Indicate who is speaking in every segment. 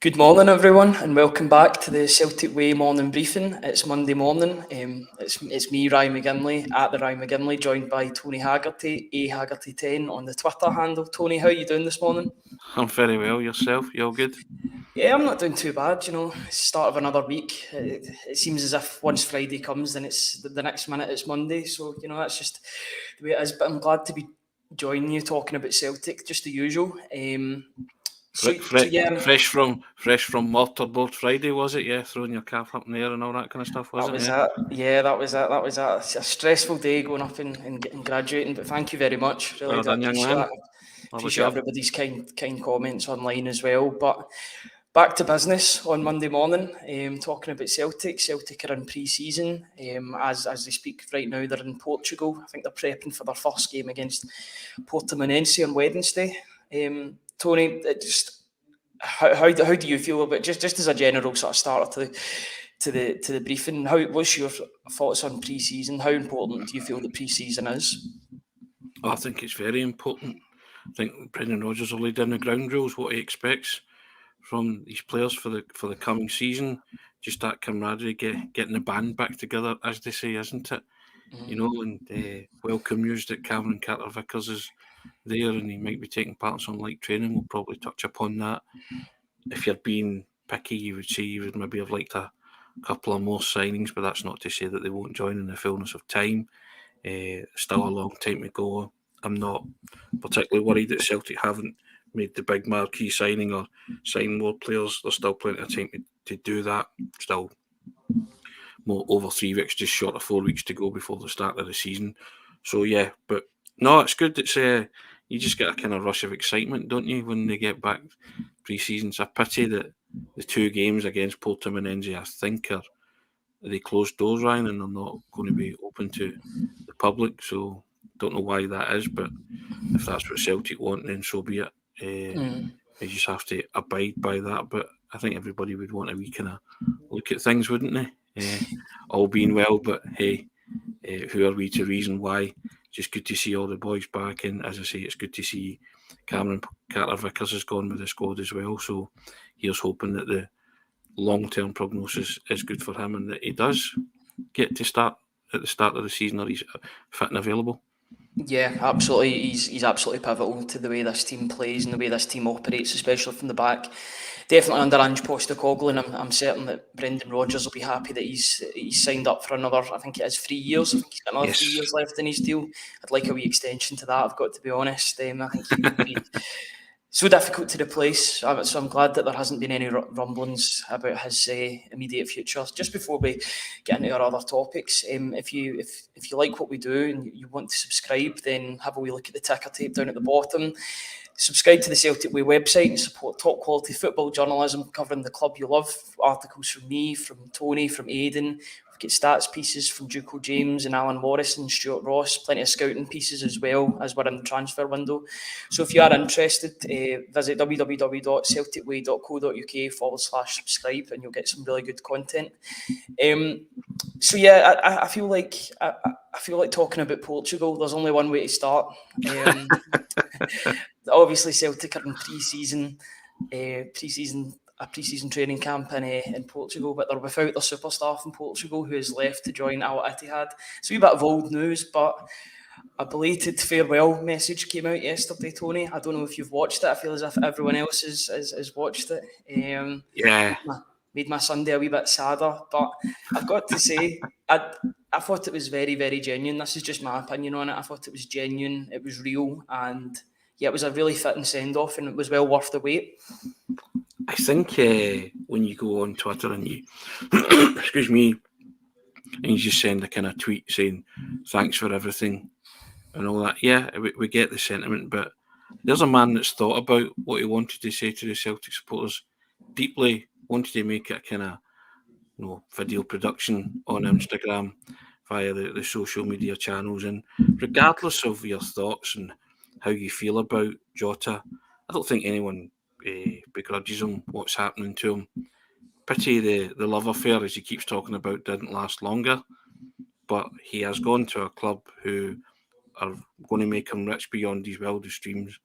Speaker 1: Good morning, everyone, and welcome back to the Celtic Way morning briefing. It's Monday morning. It's me, Ryan McGinlay, at the Ryan McGinlay, joined by Tony Haggerty, Haggerty10 on the Twitter handle. Tony, how are you doing this morning?
Speaker 2: I'm very well. Yourself? You all good?
Speaker 1: Yeah, I'm not doing too bad. It's the start of another week. It seems as if once Friday comes, then it's the next minute it's Monday. So that's just the way it is. But I'm glad to be joining you talking about Celtic, just the usual.
Speaker 2: Fresh from Mortarboard Friday, was it? Yeah, throwing your calf up in the air and all that kind of stuff,
Speaker 1: That
Speaker 2: wasn't
Speaker 1: was
Speaker 2: it?
Speaker 1: it. Yeah, that was it. It's a stressful day going up and getting graduating, but thank you very much. Really
Speaker 2: Well
Speaker 1: do
Speaker 2: done, young
Speaker 1: appreciate
Speaker 2: man.
Speaker 1: that.
Speaker 2: What about
Speaker 1: Appreciate
Speaker 2: you?
Speaker 1: everybody's kind comments online as well. But back to business on Monday morning. Talking about Celtic. Celtic are in pre-season. As they speak right now, they're in Portugal. I think they're prepping for their first game against Portimonense on Wednesday. Tony, how do you feel about just as a general sort of starter to the briefing? What's your thoughts on pre-season? How important do you feel that pre-season is?
Speaker 2: I think it's very important. I think Brendan Rodgers will lay down the ground rules, what he expects from these players for the coming season. Just that camaraderie, getting the band back together, as they say, isn't it? And welcome news that Cameron Carter-Vickers is there and he might be taking part in some light training. We'll probably touch upon that. If you're being picky, you would say you would maybe have liked a couple of more signings, but that's not to say that they won't join in the fullness of time. Still a long time to go. I'm not particularly worried that Celtic haven't made the big marquee signing or signed more players. There's still plenty of time to do that. Still more over 3 weeks, just short of 4 weeks to go before the start of the season. So yeah, but no, it's good. It's you just get a kind of rush of excitement, don't you, when they get back pre-season. It's a pity that the 2 games against Portimonense, I think, they closed doors, Ryan, and they're not going to be open to the public. So don't know why that is, but if that's what Celtic want, then so be it. They just have to abide by that. But I think everybody would want a wee kind of look at things, wouldn't they? All being well, but hey, who are we to reason why? Just good to see all the boys back, and as I say, it's good to see Cameron Carter-Vickers has gone with the squad as well. So here's hoping that the long-term prognosis is good for him and that he does get to start at the start of the season, or he's fit and available.
Speaker 1: Yeah, absolutely. He's absolutely pivotal to the way this team plays and the way this team operates, especially from the back. Definitely under Ange Postecoglou, and I'm certain that Brendan Rodgers will be happy that he's signed up for another. I think it is 3 years. I think he's got another 3 years left in his deal. I'd like a wee extension to that. I've got to be honest. I think he would be so difficult to replace. So I'm glad that there hasn't been any rumblings about his immediate future. Just before we get into our other topics, if you like what we do and you want to subscribe, then have a wee look at the ticker tape down at the bottom. Subscribe to the Celtic Way website and support top quality football journalism covering the club you love. Articles from me, from Tony, from Aidan. We've got stats pieces from Duco James and Alan Morrison, Stuart Ross, plenty of scouting pieces as well as we're in the transfer window. So if you are interested, visit www.celticway.co.uk/subscribe and you'll get some really good content. So yeah, I feel like talking about Portugal. There's only one way to start. Obviously, Celtic are in pre-season training camp in Portugal, but they're without their superstar from Portugal who has left to join Al Ittihad. It's a wee bit of old news, but a belated farewell message came out yesterday, Tony. I don't know if you've watched it. I feel as if everyone else has watched it. Made my Sunday a wee bit sadder, but I've got to say, I thought it was very, very genuine. This is just my opinion on it. I thought it was genuine, it was real, and yeah, it was a really fitting send-off, and it was well worth the wait.
Speaker 2: I think when you go on Twitter and you, excuse me, and you just send a kind of tweet saying thanks for everything and all that, yeah, we get the sentiment, but there's a man that's thought about what he wanted to say to the Celtic supporters, deeply wanted to make it a kind of video production on Instagram via the social media channels, and regardless of your thoughts and how you feel about Jota, I don't think anyone begrudges him what's happening to him. Pity the love affair, as he keeps talking about, didn't last longer, but he has gone to a club who are going to make him rich beyond his wildest dreams.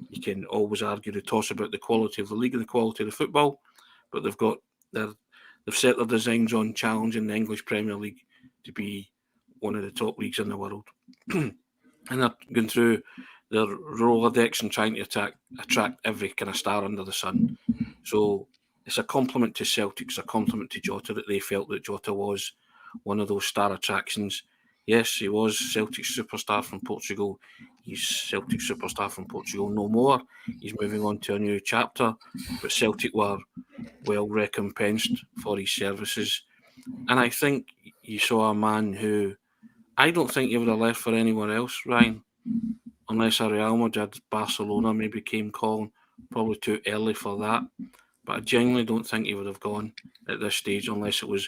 Speaker 2: You can always argue the toss about the quality of the league and the quality of the football, but they've set their designs on challenging the English Premier League to be one of the top leagues in the world. And they're going through their Rolodex and trying to attract every kind of star under the sun. So it's a compliment to Celtic, it's a compliment to Jota that they felt that Jota was one of those star attractions. Yes, he was Celtic's superstar from Portugal. He's Celtic's superstar from Portugal no more. He's moving on to a new chapter. But Celtic were well recompensed for his services. And I think you saw a man who I don't think he would have left for anyone else, Ryan, unless a Real Madrid, Barcelona maybe came calling. Probably too early for that. But I genuinely don't think he would have gone at this stage unless it was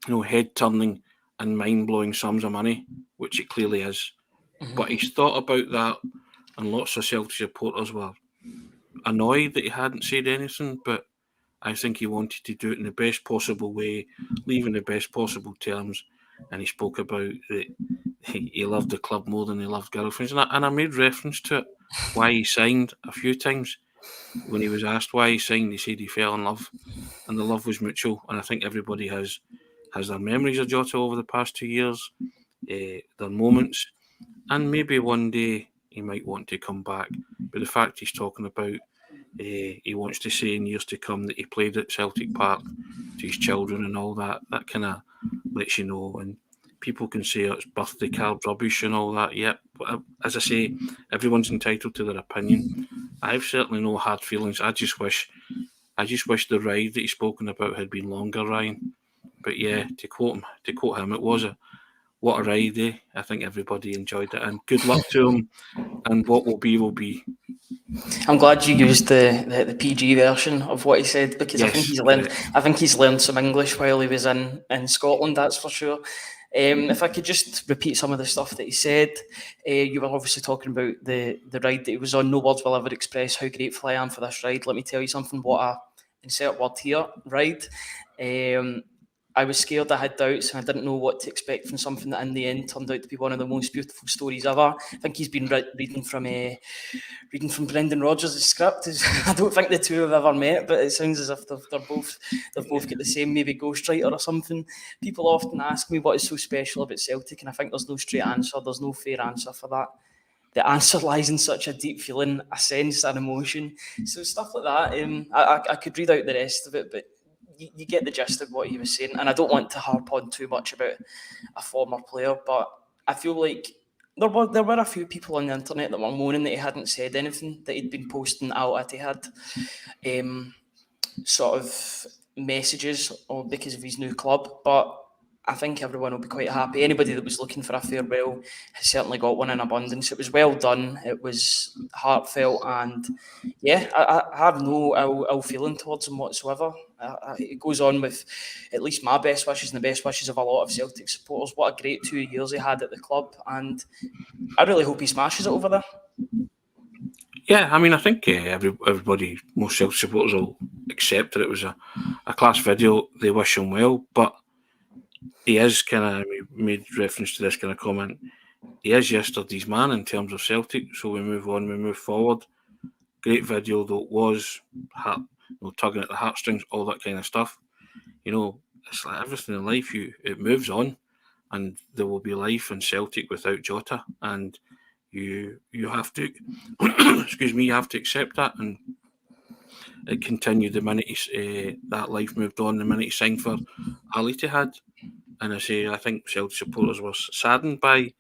Speaker 2: head-turning and mind-blowing sums of money, which it clearly is. Mm-hmm. But he's thought about that, and lots of Celtic supporters were annoyed that he hadn't said anything, but I think he wanted to do it in the best possible way, leave in the best possible terms, and he spoke about that he loved the club more than he loved girlfriends, and I made reference to it, why he signed a few times. When he was asked why he signed, he said he fell in love, and the love was mutual, and I think everybody has their memories of Jota over the past 2 years, their moments, and maybe one day he might want to come back. But the fact he's talking about he wants to say in years to come that he played at Celtic Park to his children and all that kind of lets you know. And people can say it's birthday card rubbish and all that. Yep, but as I say, everyone's entitled to their opinion. I've certainly no hard feelings. I just wish the ride that he's spoken about had been longer, Ryan. But yeah, to quote him, it was what a ride, eh? I think everybody enjoyed it, and good luck to him. And what will be, will be.
Speaker 1: I'm glad you used the PG version of what he said, because yes, I think he's learned some English while he was in Scotland. That's for sure. If I could just repeat some of the stuff that he said, you were obviously talking about the ride that he was on. No words will ever express how grateful I am for this ride. Let me tell you something. What a insert word here, ride. I was scared, I had doubts, and I didn't know what to expect from something that in the end turned out to be one of the most beautiful stories ever. I think he's been reading from Brendan Rodgers' script. I don't think the two have ever met, but it sounds as if they've both got the same maybe ghostwriter or something. People often ask me what is so special about Celtic, and I think there's no straight answer. There's no fair answer for that. The answer lies in such a deep feeling, a sense, an emotion. So stuff like that. I could read out the rest of it, but you get the gist of what he was saying. And I don't want to harp on too much about a former player, but I feel like there were a few people on the internet that were moaning that he hadn't said anything, that he'd been posting out at he had sort of messages or because of his new club. But I think everyone will be quite happy. Anybody that was looking for a farewell has certainly got one in abundance. It was well done. It was heartfelt, and yeah, I have no ill feeling towards him whatsoever. It goes on with at least my best wishes and the best wishes of a lot of Celtic supporters. What a great 2 years he had at the club, and I really hope he smashes it over there.
Speaker 2: Yeah, I mean, I think everybody, most Celtic supporters will accept that it was a class video. They wish him well, but he is we made reference to this kind of comment. He is yesterday's man in terms of Celtic, so we move on, we move forward. Great video though it was, tugging at the heartstrings, all that kind of stuff. It's like everything in life, it moves on, and there will be life in Celtic without Jota, and you have to, excuse me, you have to accept that, and it continued the minute that life moved on, the minute he signed for Al Ittihad. And I think Celtic supporters were saddened by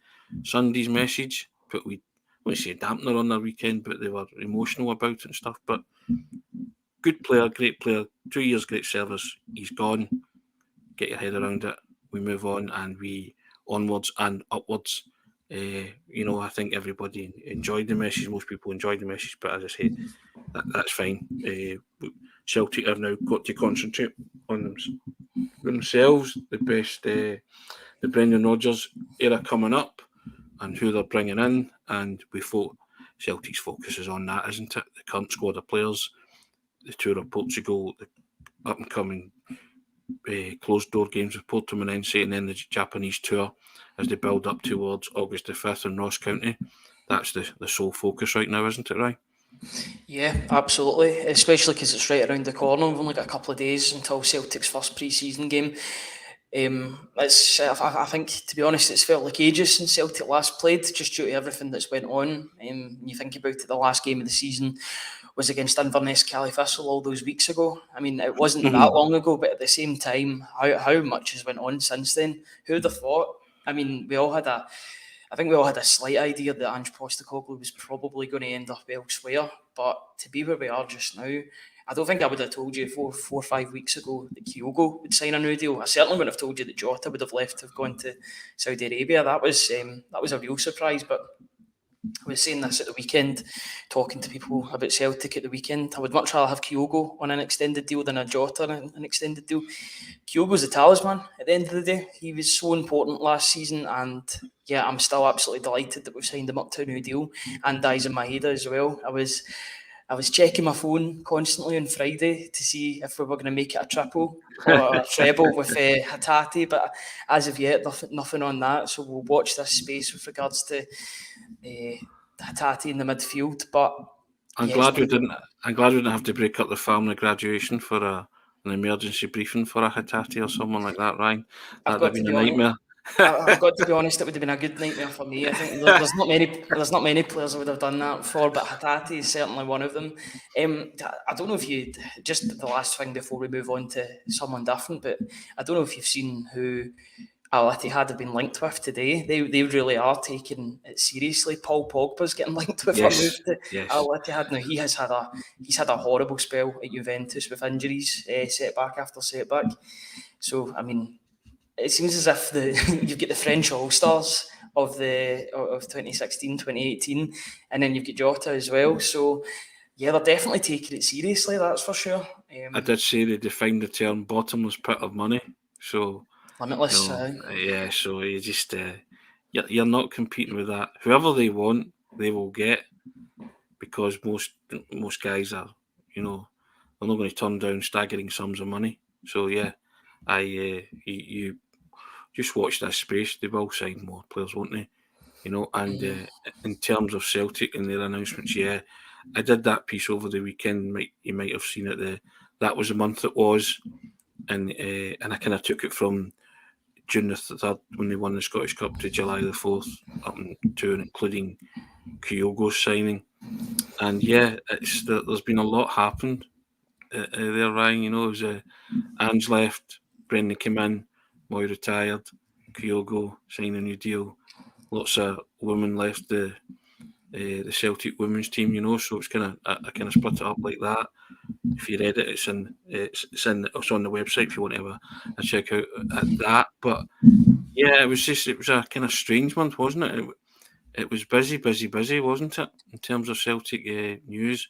Speaker 2: Sunday's message, but we wouldn't say a dampener on their weekend, but they were emotional about it and stuff. But good player, great player, 2 years, great service. He's gone. Get your head around it. We move on, and we onwards and upwards. I think everybody enjoyed the message. Most people enjoyed the message, but as I say, that's fine. Celtic have now got to concentrate on themselves, the Brendan Rodgers era coming up, and who they're bringing in, and Celtic's focus is on that, isn't it? The current squad of players, the tour of Portugal, the up and coming closed door games with Portimonense, and then the Japanese tour as they build up towards August the 5th in Ross County. That's the sole focus right now, isn't it, right?
Speaker 1: Yeah, absolutely. Especially because it's right around the corner. We've only got a couple of days until Celtic's first pre-season game. I think, to be honest, it's felt like ages since Celtic last played, just due to everything that's went on. You think about it, the last game of the season was against Inverness Caley-Thistle all those weeks ago. I mean, it wasn't that long ago, but at the same time, how much has went on since then? Who'd have thought? I mean, I think we all had a slight idea that Ange Postecoglou was probably going to end up elsewhere, but to be where we are just now, I don't think I would have told you 4 or 5 weeks ago that Kyogo would sign a new deal. I certainly wouldn't have told you that Jota would have left to have gone to Saudi Arabia. That was a real surprise. But I was saying this at the weekend, talking to people about Celtic at the weekend. I would much rather have Kyogo on an extended deal than a Jota on an extended deal. Kyogo's the talisman at the end of the day. He was so important last season, and yeah, I'm still absolutely delighted that we've signed him up to a new deal. And Daisen Maeda as well. I was checking my phone constantly on Friday to see if we were going to make it a triple or a treble with Hatate, but as of yet, nothing on that. So we'll watch this space with regards to Hatate in the midfield. But
Speaker 2: I'm glad we didn't have to break up the family graduation for an emergency briefing for a Hatate or someone like that, Ryan. That'd have been a nightmare.
Speaker 1: I've got to be honest, it would have been a good nightmare for me. I think there's not many players I would have done that for, but Hatate is certainly one of them. I don't know if you, just the last thing before we move on to someone different, but I don't know if you've seen who Al Ittihad have been linked with today. They really are taking it seriously. Paul Pogba's getting linked with a move to Al Ittihad. Now he's had a horrible spell at Juventus with injuries, setback after setback. So I mean, it seems as if you've got the French All-Stars of 2016, 2018, and then you've got Jota as well. So yeah, they're definitely taking it seriously, that's for sure.
Speaker 2: I did say they defined the term bottomless pit of money. So
Speaker 1: limitless.
Speaker 2: So you just you're not competing with that. Whoever they want, they will get, because most guys are, they're not going to turn down staggering sums of money. So yeah, you just watch this space. They will sign more players, won't they? And in terms of Celtic and their announcements, yeah, I did that piece over the weekend. You might have seen it. That was the month it was, and I kind of took it from June the 3rd when they won the Scottish Cup to July the 4th, up to and including Kyogo's signing. And yeah, there's been a lot happened there, Ryan. It was Ange left, Brendan came in, Moy retired, Kyogo signed a new deal. Lots of women left the Celtic women's team, so it's kind of I kind of split it up like that. If you read it, it's on the website if you want to have a check out at that. But yeah, it was a kind of strange month, wasn't it? It was busy, wasn't it, in terms of Celtic news?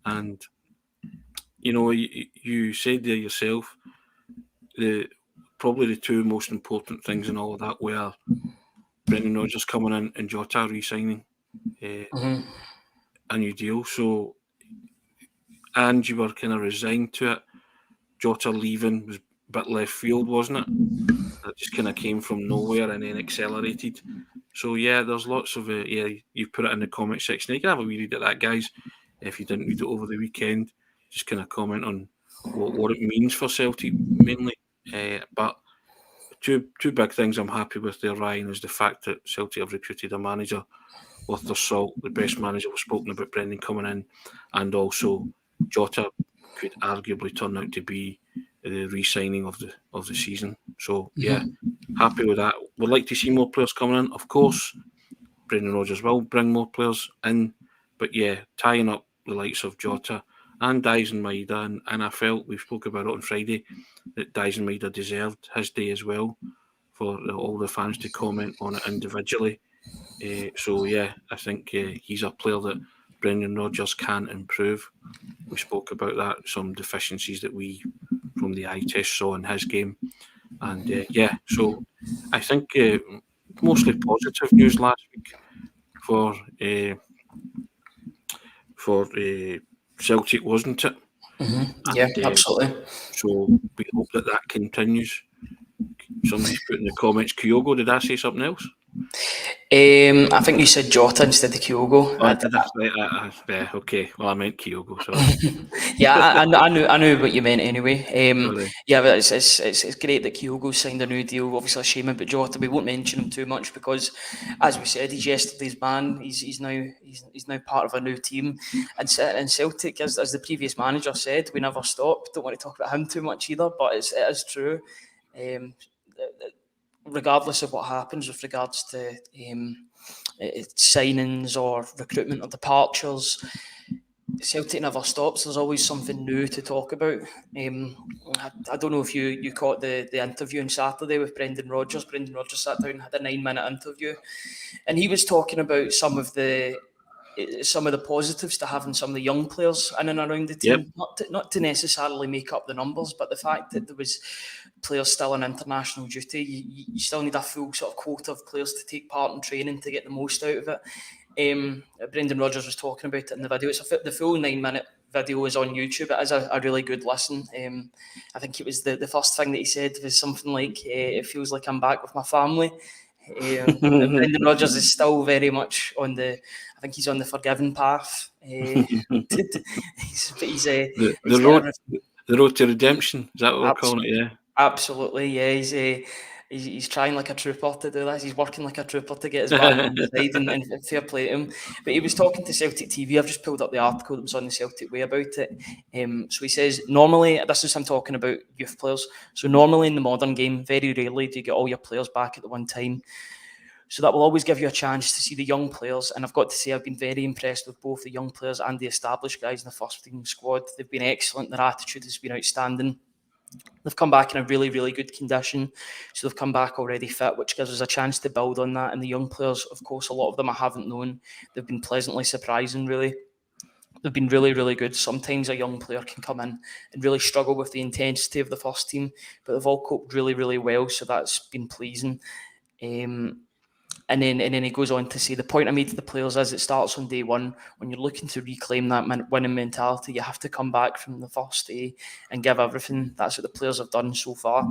Speaker 2: And you said there yourself, probably the two most important things in all of that were Brendan Rodgers coming in and Jota re-signing a new deal. So, and you were kind of resigned to it. Jota leaving was a bit left field, wasn't it? It just kind of came from nowhere and then accelerated. So yeah, there's lots of you put it in the comment section. You can have a wee read at that, guys, if you didn't read it over the weekend. Just kind of comment on what it means for Celtic mainly. But two big things I'm happy with there, Ryan, is the fact that Celtic have recruited a manager worth their salt, the best manager. We've spoken about Brendan coming in, and also Jota could arguably turn out to be the re-signing of the season. So yeah, happy with that. Would like to see more players coming in. Of course, Brendan Rodgers will bring more players in, but yeah, tying up the likes of Jota and Daisen Maeda, and I felt we spoke about it on Friday that Daisen Maeda deserved his day as well, for all the fans to comment on it individually. So yeah, I think he's a player that Brendan Rodgers can improve. We spoke about that, some deficiencies that we from the eye test saw in his game, and so I think mostly positive news last week for Celtic, wasn't it?
Speaker 1: Yeah, absolutely.
Speaker 2: So we hope that continues. Somebody's put in the comments, Kyogo, did I say something else?
Speaker 1: I think you said Jota instead of Kyogo.
Speaker 2: Yeah, okay. Well, I meant Kyogo, sorry.
Speaker 1: Yeah, I knew what you meant anyway.
Speaker 2: Sorry.
Speaker 1: Yeah, but it's great that Kyogo signed a new deal. Obviously, a shame about Jota. We won't mention him too much because, as we said, he's yesterday's man. He's now part of a new team. And Celtic, as the previous manager said, we never stop. Don't want to talk about him too much either, but it is true. Regardless of what happens with regards to signings or recruitment or departures, Celtic never stops. There's always something new to talk about. I don't know if you caught the interview on Saturday with Brendan Rodgers. Brendan Rodgers sat down and had a 9-minute interview, and he was talking about some of the positives to having some of the young players in and around the team.
Speaker 2: Yep.
Speaker 1: Not to necessarily make up the numbers, but the fact that there was players still on international duty, you still need a full sort of quota of players to take part in training to get the most out of it. Brendan Rodgers was talking about it in the video. The full 9-minute video is on YouTube. It is a really good listen. I think it was the first thing that he said was something like, "It feels like I'm back with my family." Brendan Rodgers is still very much I think he's on the forgiving path. The
Speaker 2: road to redemption. Is that what we're calling it? Yeah.
Speaker 1: Absolutely, yeah. He's trying like a trooper to do this. He's working like a trooper to get his back on the side, and fair play to him. But he was talking to Celtic TV. I've just pulled up the article that was on the Celtic Way about it. So he says, normally, this is him talking about youth players. So normally in the modern game, very rarely do you get all your players back at the one time. So that will always give you a chance to see the young players. And I've got to say, I've been very impressed with both the young players and the established guys in the first team squad. They've been excellent. Their attitude has been outstanding. They've come back in a really, really good condition. So they've come back already fit, which gives us a chance to build on that. And the young players, of course, a lot of them I haven't known. They've been pleasantly surprising, really. They've been really, really good. Sometimes a young player can come in and really struggle with the intensity of the first team, but they've all coped really, really well. So that's been pleasing. And then he goes on to say, the point I made to the players is it starts on day one. When you're looking to reclaim that winning mentality, you have to come back from the first day and give everything. That's what the players have done so far.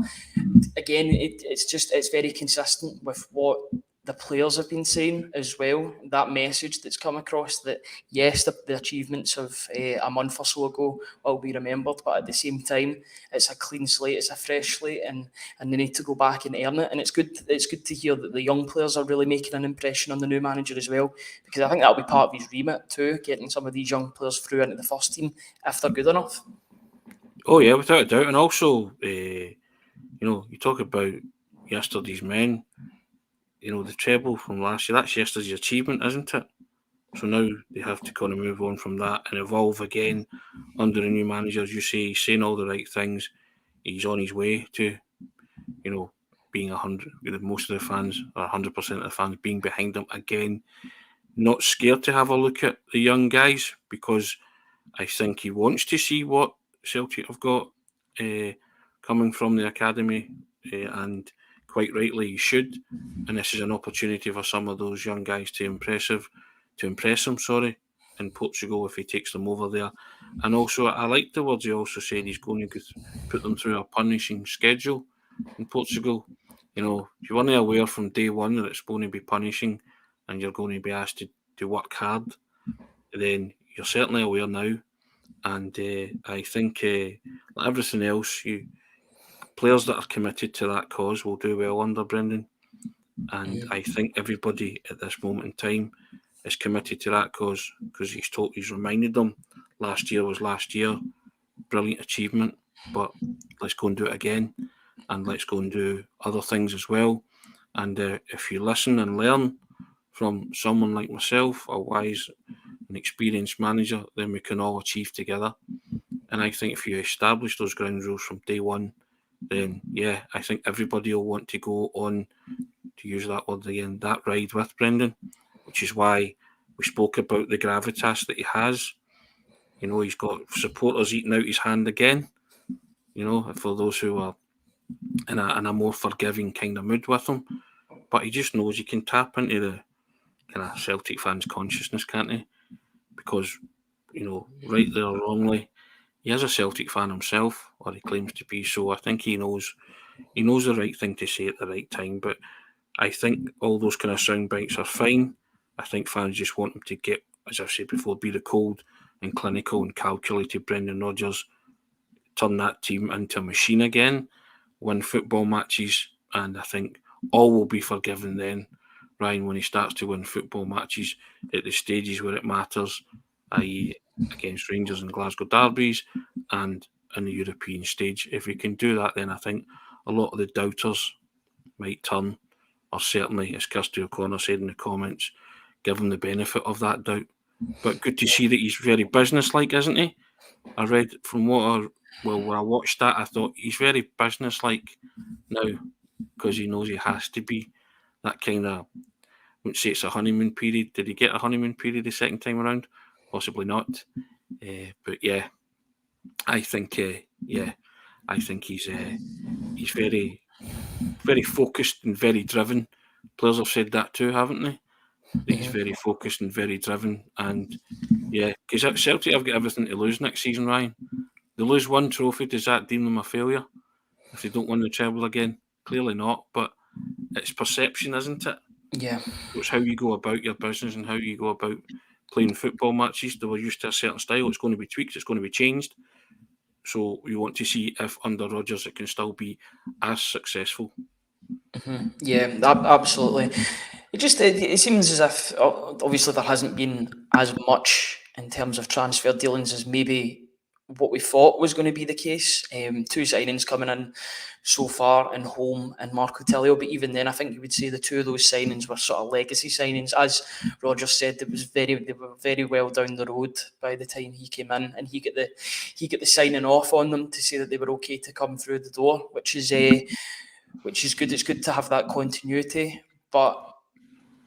Speaker 1: Again, it's very consistent with what the players have been saying as well. That message that's come across that, yes, the achievements of a month or so ago will be remembered, but at the same time, it's a clean slate, it's a fresh slate, and they need to go back and earn it. And it's good to hear that the young players are really making an impression on the new manager as well, because I think that'll be part of his remit too, getting some of these young players through into the first team if they're good enough.
Speaker 2: Oh yeah, without a doubt. And also, you talk about yesterday's men. The treble from last year, that's yesterday's achievement, isn't it? So now they have to kind of move on from that and evolve again under a new manager. As you say, he's saying all the right things. He's on his way to, being 100, with most of the fans, or 100% of the fans being behind him again. Not scared to have a look at the young guys, because I think he wants to see what Celtic have got coming from the academy, and quite rightly he should. And this is an opportunity for some of those young guys to impress him, in Portugal if he takes them over there. And also, I like the words he also said, he's going to put them through a punishing schedule in Portugal. If you weren't aware from day one that it's going to be punishing and you're going to be asked to work hard, then you're certainly aware now. And I think, like everything else, players that are committed to that cause will do well under Brendan. And I think everybody at this moment in time is committed to that cause, because he's reminded them last year was last year. Brilliant achievement, but let's go and do it again, and let's go and do other things as well. And if you listen and learn from someone like myself, a wise and experienced manager, then we can all achieve together. And I think if you establish those ground rules from day one, then yeah, I think everybody will want to go on, to use that word again, that ride with Brendan, which is why we spoke about the gravitas that he has. He's got supporters eating out his hand again, for those who are in a more forgiving kind of mood with him. But he just knows he can tap into the kind of Celtic fans' consciousness, can't he? Because, rightly or wrongly, he is a Celtic fan himself, or he claims to be. So I think he knows the right thing to say at the right time. But I think all those kind of sound bites are fine. I think fans just want him to get, as I've said before, be the cold and clinical and calculated Brendan Rodgers, turn that team into a machine again, win football matches, and I think all will be forgiven then, Ryan, when he starts to win football matches at the stages where it matters, i.e. against Rangers and Glasgow derbies and in the European stage. If he can do that, then I think a lot of the doubters might turn, or certainly, as Kirsty O'Connor said in the comments, give him the benefit of that doubt. But good to see that he's very businesslike, isn't he? I read from when I watched that, I thought he's very businesslike now because he knows he has to be. That kind of, I wouldn't say it's a honeymoon period. Did he get a honeymoon period the second time around? Possibly not. But yeah, I think he's very, very focused and very driven. Players have said that too, haven't they? That he's very focused and very driven. And yeah, because Celtic have got everything to lose next season, Ryan. They lose one trophy, does that deem them a failure? If they don't win the treble again? Clearly not, but it's perception, isn't it?
Speaker 1: Yeah.
Speaker 2: It's how you go about your business and how you go about playing football matches. They were used to a certain style. It's going to be tweaked. It's going to be changed. So we want to see if under Rodgers it can still be as successful.
Speaker 1: Mm-hmm. Yeah, absolutely. It seems as if obviously there hasn't been as much in terms of transfer dealings as maybe what we thought was going to be the case. Two signings coming in so far in Holm and Marco Tilio, but even then I think you would say the two of those signings were sort of legacy signings. As Roger said, they were very well down the road by the time he came in, and he got the signing off on them to say that they were okay to come through the door, which is good. It's good to have that continuity, but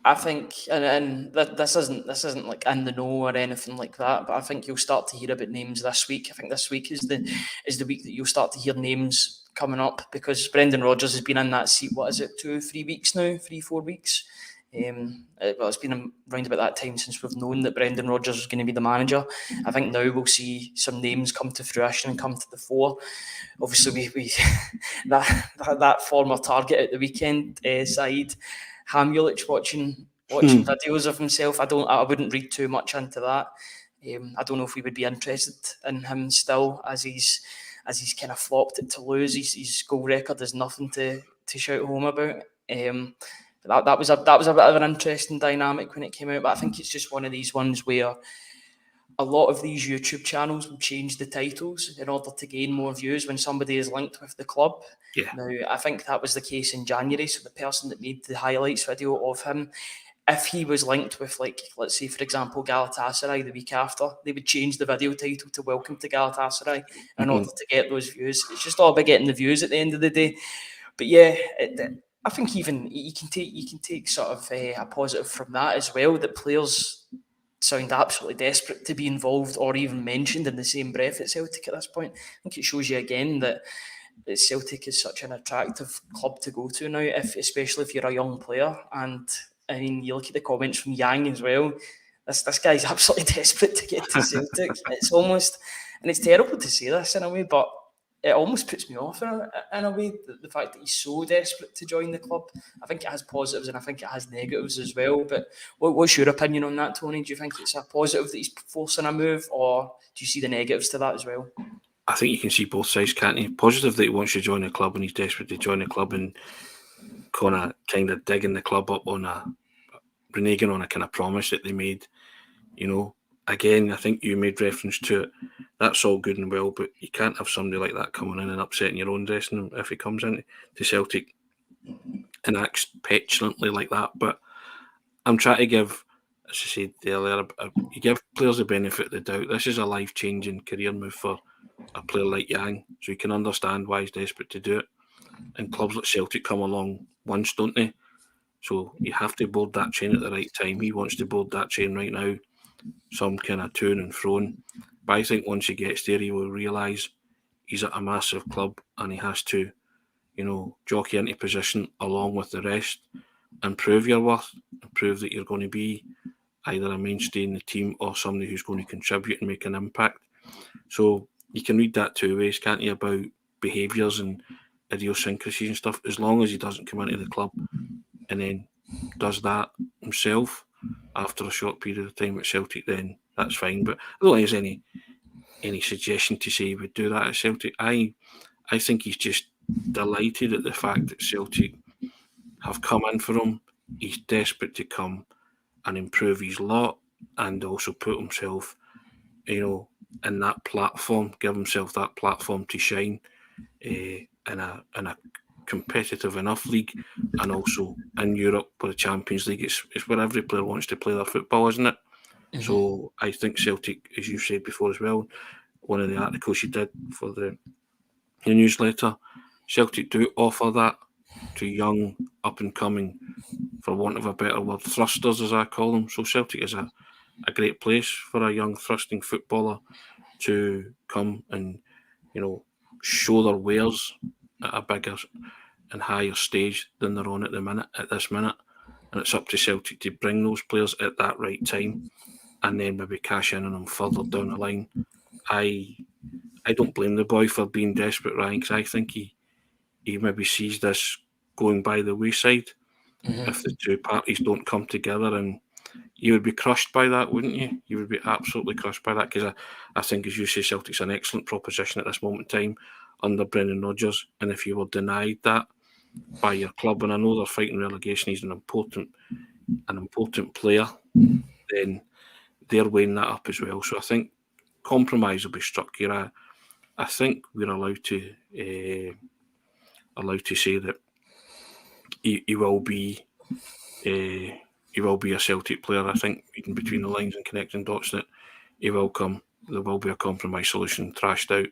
Speaker 1: I think, and this isn't like in the know or anything like that, but I think you'll start to hear about names this week. I think this week is the week that you'll start to hear names coming up, because Brendan Rodgers has been in that seat. What is it, 2-3 weeks now? 3-4 weeks. It's been around about that time since we've known that Brendan Rodgers was going to be the manager. I think now we'll see some names come to fruition and come to the fore. Obviously, we that former target at the weekend side, Hamulic watching videos of himself. I wouldn't read too much into that. I don't know if we would be interested in him still, as he's kind of flopped at Toulouse. His goal record is nothing to shout home about. That was a bit of an interesting dynamic when it came out. But I think it's just one of these ones where a lot of these YouTube channels will change the titles in order to gain more views when somebody is linked with the club.
Speaker 2: Yeah.
Speaker 1: Now, I think that was the case in January. So the person that made the highlights video of him, if he was linked with, like, let's say, for example, Galatasaray the week after, they would change the video title to Welcome to Galatasaray in order to get those views. It's just all about getting the views at the end of the day. But yeah, I think even you can take sort of a positive from that as well, that players sound absolutely desperate to be involved or even mentioned in the same breath at Celtic at this point. I think it shows you again that Celtic is such an attractive club to go to now, especially if you're a young player. And I mean, you look at the comments from Yang as well. This guy's absolutely desperate to get to Celtic. It's almost, and it's terrible to say this in a way, but it almost puts me off in a way, the fact that he's so desperate to join the club. I think it has positives and I think it has negatives as well. But what's your opinion on that, Tony? Do you think it's a positive that he's forcing a move, or do you see the negatives to that as well?
Speaker 2: I think you can see both sides, can't you? Positive that he wants to join the club and he's desperate to join the club and kind of digging the club up on reneging on a kind of promise that they made. You know, again, I think you made reference to it. That's all good and well, but you can't have somebody like that coming in and upsetting your own dressing room if he comes into Celtic and acts petulantly like that. But I'm trying to give, as I said earlier, you give players the benefit of the doubt. This is a life-changing career move for a player like Yang, so you can understand why he's desperate to do it. And clubs like Celtic come along once, don't they? So you have to board that train at the right time. He wants to board that train right now. Some kind of to and fro. But I think once he gets there, he will realise he's at a massive club and he has to, jockey into position along with the rest and prove your worth and prove that you're going to be either a mainstay in the team or somebody who's going to contribute and make an impact. So you can read that two ways, can't you, about behaviours and idiosyncrasies and stuff. As long as he doesn't come into the club and then does that himself after a short period of time at Celtic, then that's fine. But I don't think there's any suggestion to say he would do that at Celtic. I think he's just delighted at the fact that Celtic have come in for him. He's desperate to come and improve his lot and also put himself, in that platform, give himself that platform to shine in a competitive enough league, and also in Europe for the Champions League. It's where every player wants to play their football, isn't it? Mm-hmm. So I think Celtic, as you said before as well, one of the articles you did for the newsletter, Celtic do offer that to young, up-and-coming, for want of a better word, thrusters, as I call them. So Celtic is a great place for a young, thrusting footballer to come and, show their wares at a bigger and higher stage than they're on at this minute. And it's up to Celtic to bring those players at that right time and then maybe cash in on them further down the line. I don't blame the boy for being desperate, Ryan, because I think he maybe sees this going by the wayside if the two parties don't come together, and you would be crushed by that, wouldn't you? You would be absolutely crushed by that, because I think, as you say, Celtic's an excellent proposition at this moment in time under Brendan Rodgers, and if you were denied that by your club, and I know they're fighting relegation, he's an important player, then they're weighing that up as well. So I think compromise will be struck here. I think we're allowed to say that he will be a Celtic player. I think reading between the lines and connecting dots that he will come. There will be a compromise solution thrashed out.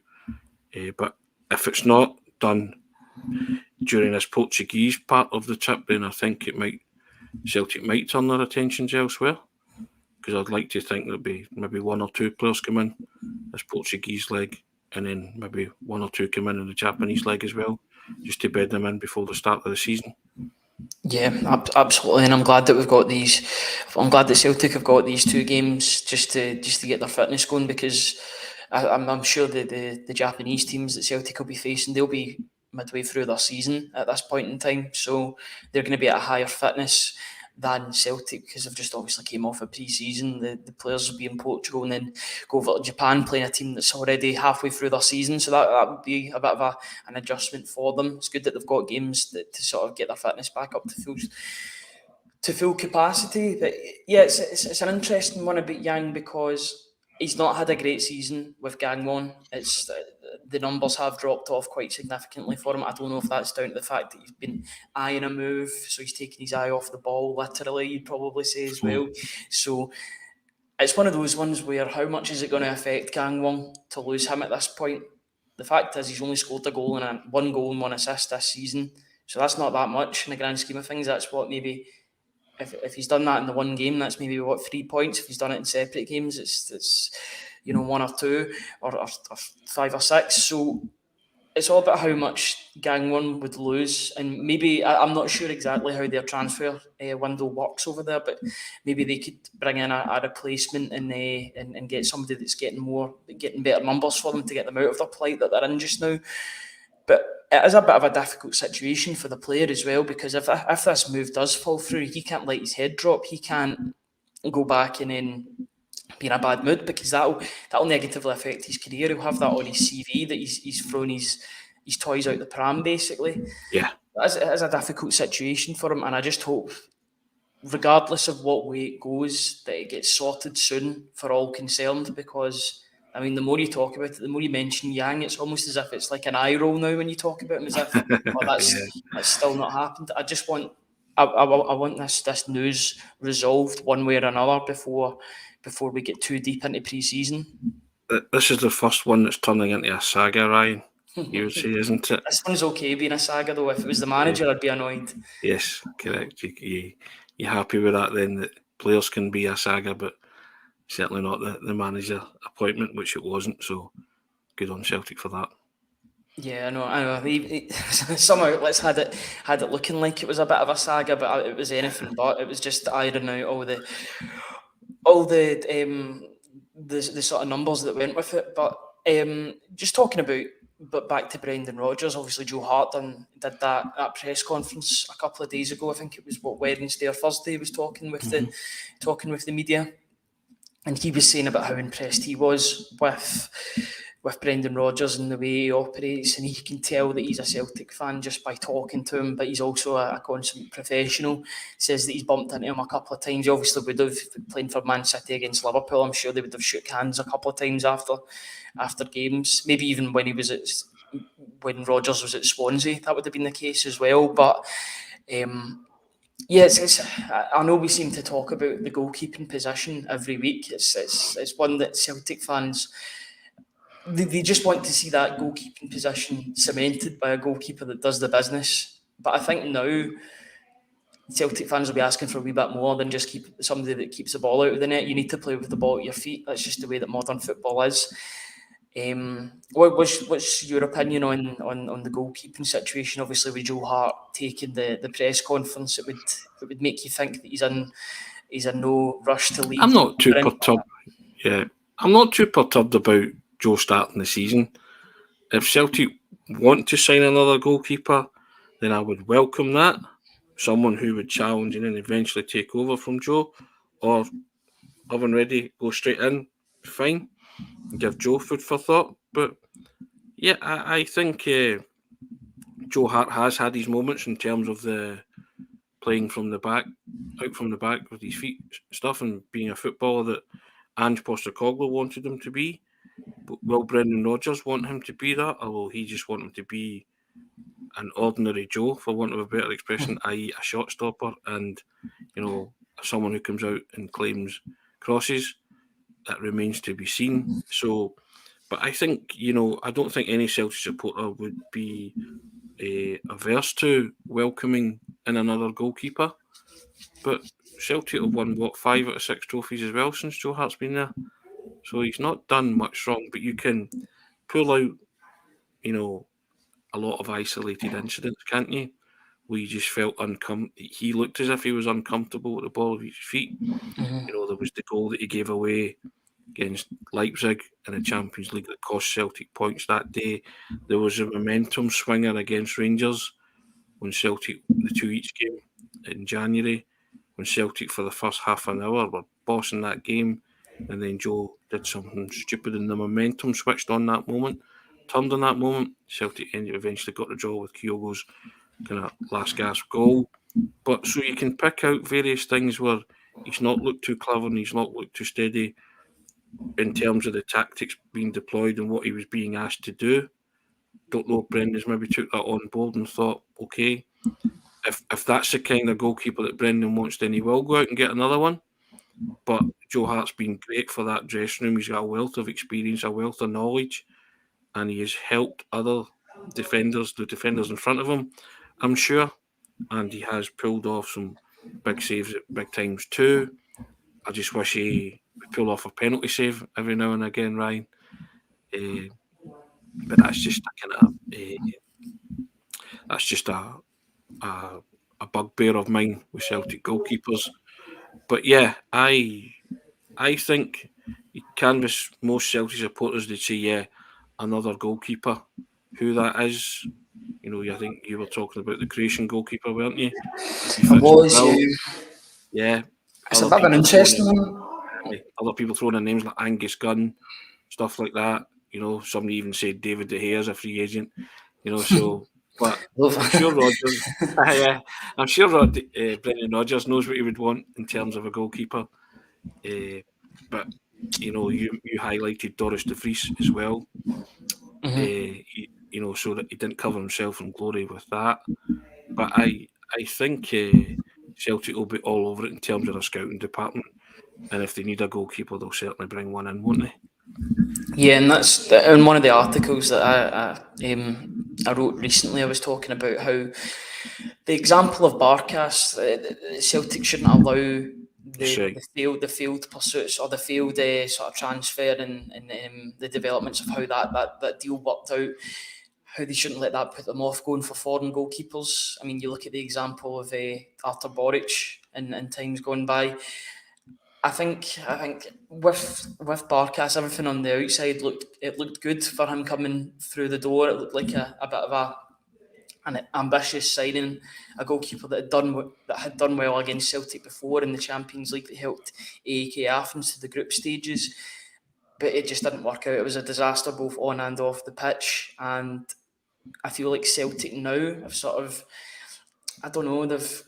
Speaker 2: But if it's not done during this Portuguese part of the trip, then I think Celtic might turn their attentions elsewhere. Because I'd like to think there'll be maybe one or two players come in this Portuguese leg, and then maybe one or two come in the Japanese leg as well, just to bed them in before the start of the season.
Speaker 1: Yeah, absolutely, and I'm glad that we've got these. I'm glad that Celtic have got these two games just to get their fitness going, because I'm sure the Japanese teams that Celtic will be facing, they'll be midway through their season at this point in time, so they're going to be at a higher fitness than Celtic, because they've just obviously came off a pre-season. The players will be in Portugal and then go over to Japan playing a team that's already halfway through their season, so that would be a bit of an adjustment for them. It's good that they've got games to sort of get their fitness back up to full capacity. But yeah, it's an interesting one about Yang, because he's not had a great season with Gangwon. It's the numbers have dropped off quite significantly for him. I don't know if that's down to the fact that he's been eyeing a move, so he's taking his eye off the ball, literally, you'd probably say as well. So it's one of those ones where how much is it going to affect Gangwon to lose him at this point? The fact is he's only scored one goal and one assist this season, so that's not that much in the grand scheme of things. That's what maybe... If he's done that in the one game, that's maybe 3 points. If he's done it in separate games, it's 1 or 2 or 5 or 6. So it's all about how much Gangwon would lose, and maybe I'm not sure exactly how their transfer window works over there, but maybe they could bring in a replacement and get somebody that's getting better numbers for them to get them out of their plight that they're in just now. But it is a bit of a difficult situation for the player as well, because if this move does fall through, he can't let his head drop. He can't go back and then be in a bad mood, because that'll negatively affect his career. He'll have that on his CV that he's thrown his toys out the pram, basically.
Speaker 2: Yeah.
Speaker 1: It is a difficult situation for him, and I just hope, regardless of what way it goes, that it gets sorted soon for all concerned, because... I mean, the more you talk about it, the more you mention Yang, it's almost as if it's like an eye roll now when you talk about him, as if that's still not happened. I just want I want this news resolved one way or another before we get too deep into pre-season.
Speaker 2: This is the first one that's turning into a saga, Ryan. You would say, isn't it?
Speaker 1: This one's okay being a saga, though. If it was the manager, I'd be annoyed.
Speaker 2: Yes, correct. You're happy with that then, that players can be a saga, but certainly not the manager appointment, which it wasn't. So good on Celtic for that.
Speaker 1: Yeah, I know. Some outlets had it looking like it was a bit of a saga, but it was anything but. It was just ironing out all the sort of numbers that went with it. But just talking about But back to Brendan Rodgers, obviously Joe Hart did that press conference a couple of days ago. I think it was Wednesday or Thursday. He was talking with the media, and he was saying about how impressed he was with Brendan Rodgers and the way he operates, and he can tell that he's a Celtic fan just by talking to him, but he's also a consummate professional. He says that he's bumped into him a couple of times. He obviously would have, playing for Man City against Liverpool. I'm sure they would have shook hands a couple of times after games, maybe even when Rodgers was at Swansea, that would have been the case as well. But I know we seem to talk about the goalkeeping position every week. It's one that Celtic fans, they just want to see that goalkeeping position cemented by a goalkeeper that does the business. But I think now Celtic fans will be asking for a wee bit more than just keep somebody that keeps the ball out of the net. You need to play with the ball at your feet. That's just the way that modern football is. What's your opinion on the goalkeeping situation? Obviously, with Joe Hart taking the press conference, it would make you think that he's in no rush to leave.
Speaker 2: I'm not too perturbed. Yeah, I'm not too perturbed about Joe starting the season. If Celtic want to sign another goalkeeper, then I would welcome that. Someone who would challenge and then eventually take over from Joe, or having ready, go straight in, fine. Give Joe food for thought. But yeah, I think Joe Hart has had his moments in terms of the playing from the back, out from the back with his feet stuff, and being a footballer that Ange Postecoglou wanted him to be. But will Brendan Rodgers want him to be that, or will he just want him to be an ordinary Joe, for want of a better expression, i.e. a shot stopper, and someone who comes out and claims crosses? That remains to be seen. So, but I think, I don't think any Celtic supporter would be averse to welcoming in another goalkeeper. But Celtic have won, 5 out of 6 trophies as well since Joe Hart's been there. So he's not done much wrong, but you can pull out, a lot of isolated incidents, can't you? Where you just felt he looked as if he was uncomfortable with the ball at his feet.
Speaker 1: Mm-hmm.
Speaker 2: There was the goal that he gave away against Leipzig in the Champions League that cost Celtic points that day. There was a momentum swinger against Rangers when Celtic, the 2-each game in January, when Celtic for the first half an hour were bossing that game, and then Joe did something stupid and the momentum switched on that moment, turned on that moment. Celtic eventually got the draw with Kyogo's kind of last gasp goal. But so you can pick out various things where he's not looked too clever and he's not looked too steady in terms of the tactics being deployed and what he was being asked to do. Don't know if Brendan's maybe took that on board and thought, okay, if that's the kind of goalkeeper that Brendan wants, then he will go out and get another one. But Joe Hart's been great for that dressing room. He's got a wealth of experience, a wealth of knowledge, and he has helped other defenders, the defenders in front of him, I'm sure. And he has pulled off some big saves at big times too. I just wish he would pull off a penalty save every now and again, Ryan. But that's just a bugbear of mine with Celtic goalkeepers. But yeah, I think you canvass most Celtic supporters, they'd say, yeah, another goalkeeper. Who that is, I think you were talking about the Croatian goalkeeper, weren't you?
Speaker 1: I was,
Speaker 2: yeah.
Speaker 1: It's a bit of an interesting one.
Speaker 2: Other people throwing in names like Angus Gunn, stuff like that. Somebody even said David De Gea's a free agent. So, but I'm sure Rodgers. I'm sure Brendan Rodgers knows what he would want in terms of a goalkeeper. But you highlighted Doris de Vries as well. Mm-hmm. So that he didn't cover himself in glory with that. But I think Celtic will be all over it in terms of their scouting department. And if they need a goalkeeper, they'll certainly bring one in, won't they?
Speaker 1: Yeah, and that's in one of the articles that I wrote recently. I was talking about how the example of Barkas, Celtic shouldn't allow the failed pursuits or the failed sort of transfer and the developments of how that deal worked out. How they shouldn't let that put them off going for foreign goalkeepers. I mean, you look at the example of Artur Boric in times gone by. I think with Barkas, everything on the outside looked good for him coming through the door. It looked like a bit of an ambitious signing, a goalkeeper that had done well against Celtic before in the Champions League, that helped AEK Athens to the group stages, but it just didn't work out. It was a disaster both on and off the pitch, and I feel like Celtic now have sort of, I don't know, they've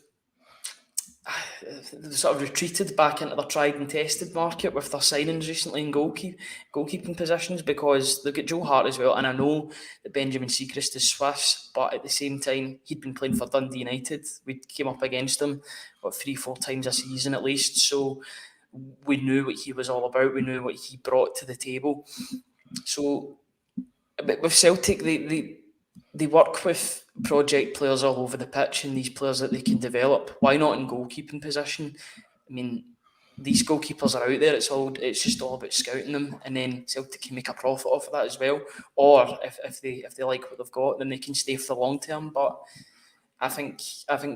Speaker 1: sort of retreated back into their tried and tested market with their signings recently in goalkeeping positions, because they've got Joe Hart as well, and I know that Benjamin Siegrist is Swiss, but at the same time he'd been playing for Dundee United. We came up against him 3-4 times a season at least, so we knew what he was all about, we knew what he brought to the table. So with Celtic, they work with project players all over the pitch, and these players that they can develop. Why not in goalkeeping position? I mean, these goalkeepers are out there. It's just all about scouting them, and then Celtic can make a profit off of that as well. Or if they like what they've got, then they can stay for the long term. But I think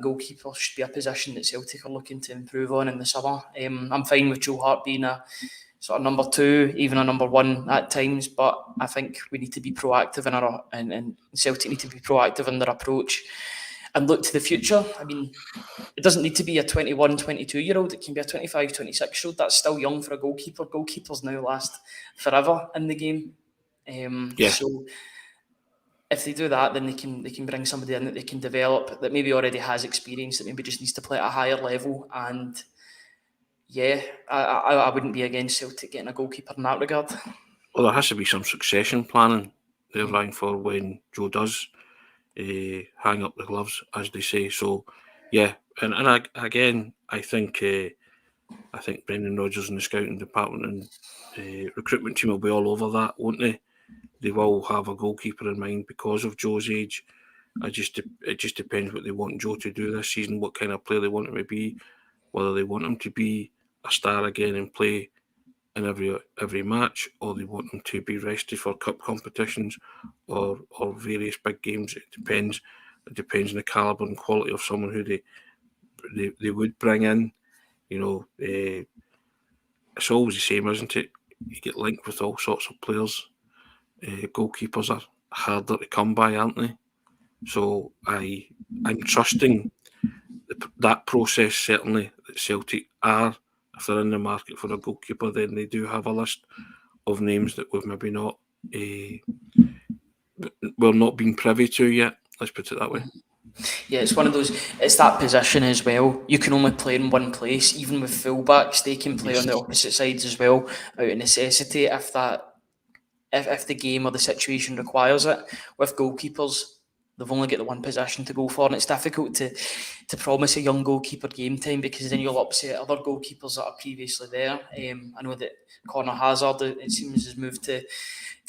Speaker 1: goalkeeper should be a position that Celtic are looking to improve on in the summer. I'm fine with Joe Hart being a sort of number 2, even a number 1 at times, but I think we need to be proactive and Celtic need to be proactive in their approach and look to the future. I mean, it doesn't need to be a 21, 22-year-old. It can be a 25, 26-year-old. That's still young for a goalkeeper. Goalkeepers now last forever in the game. So if they do that, then they can bring somebody in that they can develop, that maybe already has experience, that maybe just needs to play at a higher level. And yeah, I wouldn't be against Celtic getting a goalkeeper in that regard.
Speaker 2: Well, there has to be some succession planning there, Ryan, for when Joe does hang up the gloves, as they say. So, yeah, and again, I think Brendan Rodgers and the scouting department and recruitment team will be all over that, won't they? They will have a goalkeeper in mind because of Joe's age. It just depends what they want Joe to do this season, what kind of player they want him to be, whether they want him to be a star again and play in every match, or they want him to be rested for cup competitions or various big games. It depends. It depends on the calibre and quality of someone who they would bring in. You know, it's always the same, isn't it? You get linked with all sorts of players. Goalkeepers are harder to come by, aren't they? So I'm trusting that process, certainly, that Celtic are, if they're in the market for a goalkeeper, then they do have a list of names that we've maybe not been privy to yet. Let's put it that way.
Speaker 1: Yeah, it's one of those, it's that position as well. You can only play in one place. Even with fullbacks, they can play on the opposite sides as well, out of necessity, if the game or the situation requires it. With goalkeepers, they've only got the one position to go for, and it's difficult to promise a young goalkeeper game time, because then you'll upset other goalkeepers that are previously there. I know that Connor Hazard, it seems, has moved to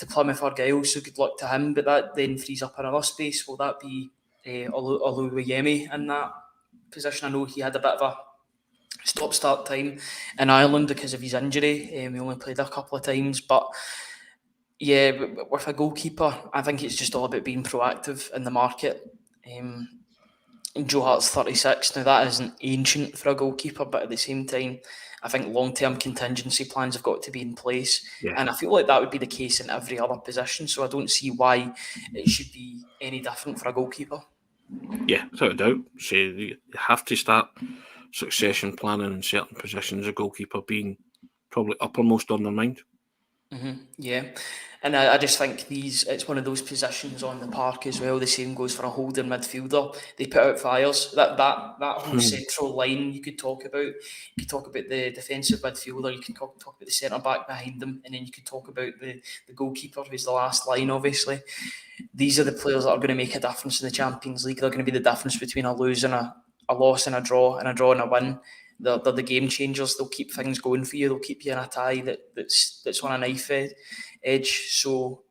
Speaker 1: Plymouth Argyle, so good luck to him, but that then frees up another space. Will that be Oluwayemi in that position? I know he had a bit of a stop-start time in Ireland because of his injury. He only played a couple of times, but yeah, with a goalkeeper, I think it's just all about being proactive in the market. Joe Hart's 36. Now, that isn't ancient for a goalkeeper, but at the same time, I think long-term contingency plans have got to be in place. Yeah. And I feel like that would be the case in every other position, so I don't see why it should be any different for a goalkeeper.
Speaker 2: Yeah, without a doubt. So you have to start succession planning in certain positions, a goalkeeper being probably uppermost on their mind.
Speaker 1: Yeah, and I just think it's one of those positions on the park as well. The same goes for a holding midfielder. They put out fires. That whole central line you could talk about. You could talk about the defensive midfielder. You could talk about the centre back behind them, and then you could talk about the goalkeeper, who's the last line. Obviously, these are the players that are going to make a difference in the Champions League. They're going to be the difference between a lose and a loss and a draw, and a win. They're the game changers. They'll keep things going for you. They'll keep you in a tie that's on a knife edge. So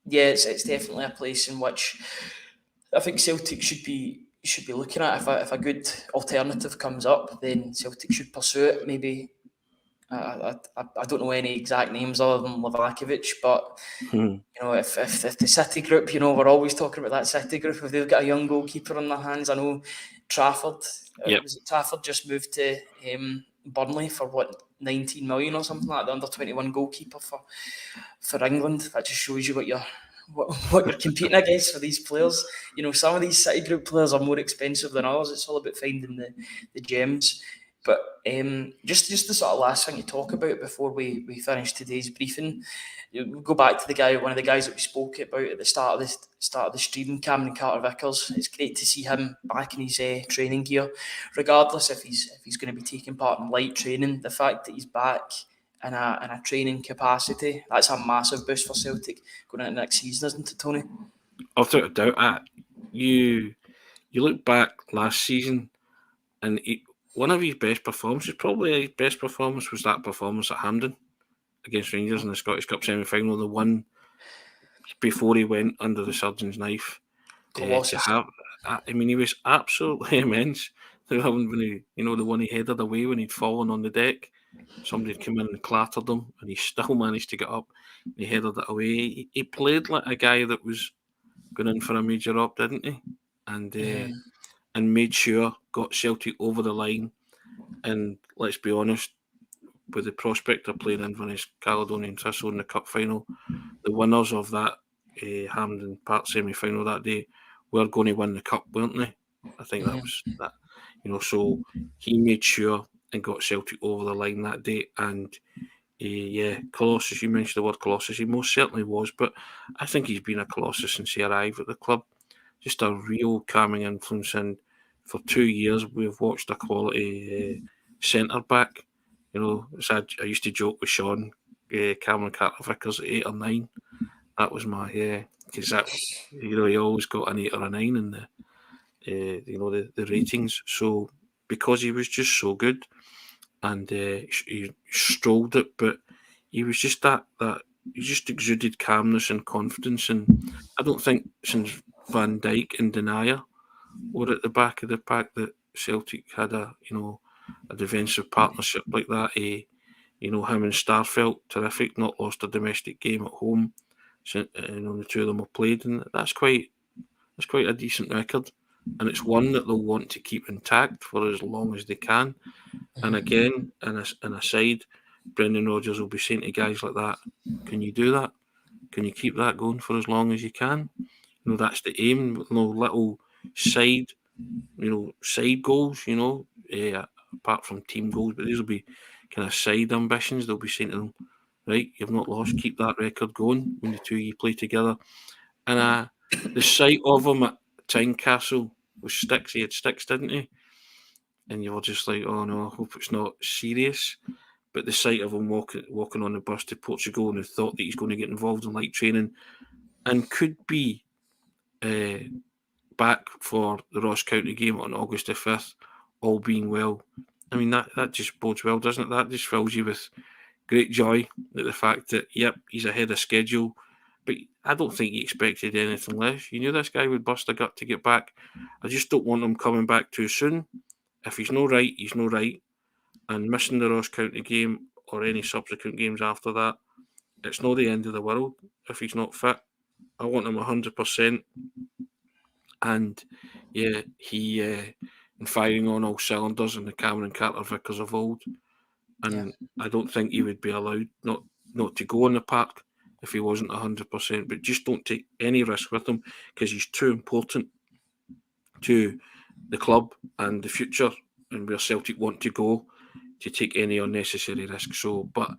Speaker 1: yeah, it's definitely a place in which I think Celtic should be looking at. If a good alternative comes up, then Celtic should pursue it. Maybe I don't know any exact names other than Livakovic, but you know, if the City group, you know, we're always talking about that City group. If they've got a young goalkeeper on their hands, I know Trafford.
Speaker 2: Yep.
Speaker 1: Was it Trafford just moved to Burnley for what, 19 million or something like that, the under-21 goalkeeper for England. That just shows you what you're competing against for these players. You know, some of these City Group players are more expensive than others. It's all about finding the gems. But just the sort of last thing to talk about before we finish today's briefing, we'll go back to one of the guys that we spoke about at the start of the stream, Cameron Carter-Vickers. It's great to see him back in his training gear, regardless if he's going to be taking part in light training. The fact that he's back in a training capacity, that's a massive boost for Celtic going into next season, isn't it, Tony?
Speaker 2: Without a doubt, you look back last season, and one of his best performances, probably his best performance, was that performance at Hampden against Rangers in the Scottish Cup semi-final, the one before he went under the surgeon's knife. He was absolutely immense. The one he headed away when he'd fallen on the deck. Somebody had come in and clattered him, and he still managed to get up. He headed it away. He played like a guy that was going in for a major up, didn't he? And made sure, got Celtic over the line. And let's be honest, with the prospect of playing Inverness Caledonian Thistle in the cup final, the winners of that Hampden Park semi-final that day were going to win the cup, weren't they? I think that was that. So he made sure and got Celtic over the line that day. And Colossus, you mentioned the word Colossus, he most certainly was, but I think he's been a Colossus since he arrived at the club. Just a real calming influence, and for 2 years we've watched a quality centre-back. I used to joke with Sean, Cameron Carter-Vickers at 8 or 9. That was my, because he always got an 8 or a 9 in the ratings. So because he was just so good, and he strolled it, but he was just he just exuded calmness and confidence. And I don't think since Van Dijk and Denier were at the back of the pack that Celtic had a defensive partnership like that. Him and Starfelt, terrific. Not lost a domestic game at home. The two of them have played, and that's quite a decent record. And it's one that they'll want to keep intact for as long as they can. And again, in a side, Brendan Rodgers will be saying to guys like that, can you do that? Can you keep that going for as long as you can? That's the aim. Little side goals, apart from team goals, but these will be kind of side ambitions. They'll be saying to them, right, you've not lost, keep that record going when the two of you play together. And the sight of him at Tynecastle with sticks, he had sticks, didn't he? And you were just like, oh no, I hope it's not serious. But the sight of him walking on the bus to Portugal, and the thought that he's going to get involved in light training and could be back for the Ross County game on August the 5th, all being well. I mean, that just bodes well, doesn't it? That just fills you with great joy at the fact that, yep, he's ahead of schedule. But I don't think he expected anything less. You knew this guy would bust a gut to get back. I just don't want him coming back too soon. If he's no right, he's no right. And missing the Ross County game or any subsequent games after that, it's not the end of the world if he's not fit. I want him 100%. And yeah, he firing on all cylinders in the Cameron Carter-Vickers of old. And I don't think he would be allowed not to go in the park if he wasn't 100%. But just don't take any risk with him, because he's too important to the club and the future and where Celtic want to go to take any unnecessary risk. So, but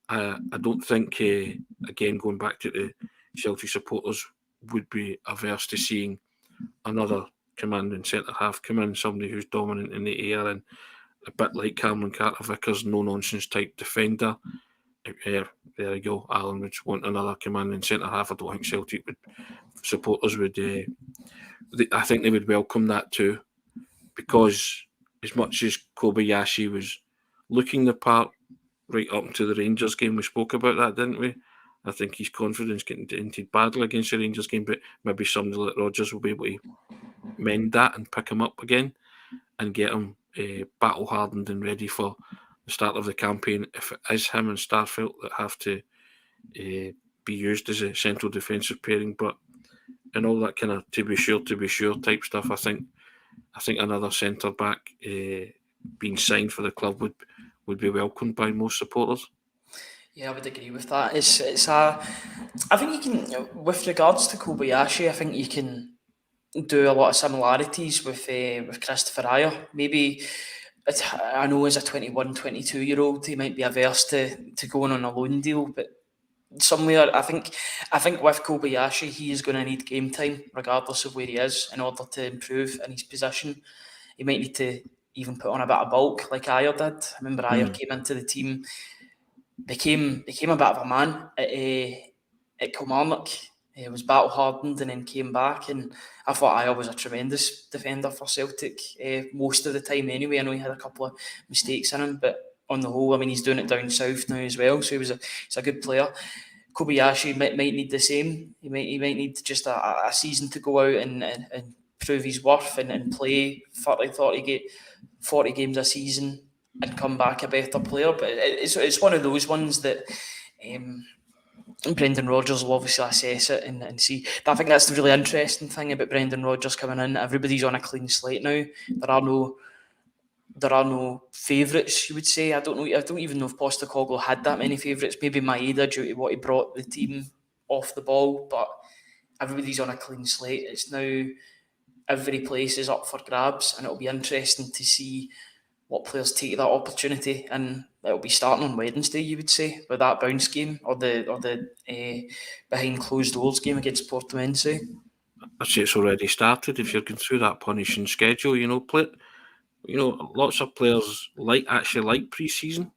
Speaker 2: I don't think, again, going back to the Celtic supporters, would be averse to seeing another commanding centre-half come in, somebody who's dominant in the air and a bit like Cameron Carter-Vickers, no-nonsense type defender. There you go. Alan would want another commanding centre-half. I don't think Celtic supporters would... I think they would welcome that too, because as much as Kobayashi was looking the part right up to the Rangers game, we spoke about that, didn't we? I think his confidence getting dented badly against the Rangers game, but maybe somebody like Rodgers will be able to mend that and pick him up again and get him battle-hardened and ready for the start of the campaign. If it is him and Starfelt that have to be used as a central defensive pairing, but and all that kind of to be sure type stuff, I think another centre back being signed for the club would be welcomed by most supporters.
Speaker 1: Yeah, I would agree with that. I think you can, with regards to Kobayashi, I think you can do a lot of similarities with Christopher Ajer. Maybe, I know as a 21, 22-year-old, he might be averse to going on a loan deal, but somewhere I think with Kobayashi, he is going to need game time, regardless of where he is, in order to improve in his position. He might need to even put on a bit of bulk like Ajer did. I remember Ajer came into the team, became a bit of a man at Kilmarnock. He was battle hardened and then came back, and I thought Ajer was a tremendous defender for Celtic most of the time anyway. I know he had a couple of mistakes in him, but on the whole, I mean, he's doing it down south now as well, so he's a good player. Kobayashi might need the same. He might need just a season to go out and prove his worth and play 40 games a season and come back a better player. But it's one of those ones that Brendan Rodgers will obviously assess it and see. But I think that's the really interesting thing about Brendan Rodgers coming in. Everybody's on a clean slate now. There are no favourites, you would say. I don't even know if Postecoglou had that many favourites. Maybe Maeda due to what he brought the team off the ball, but everybody's on a clean slate. It's now every place is up for grabs, and it'll be interesting to see what players take that opportunity. And it'll be starting on Wednesday, you would say, with that bounce game or the behind closed doors game against Portimonense.
Speaker 2: I'd say it's already started. If you're going through that punishing schedule, lots of players actually like pre-season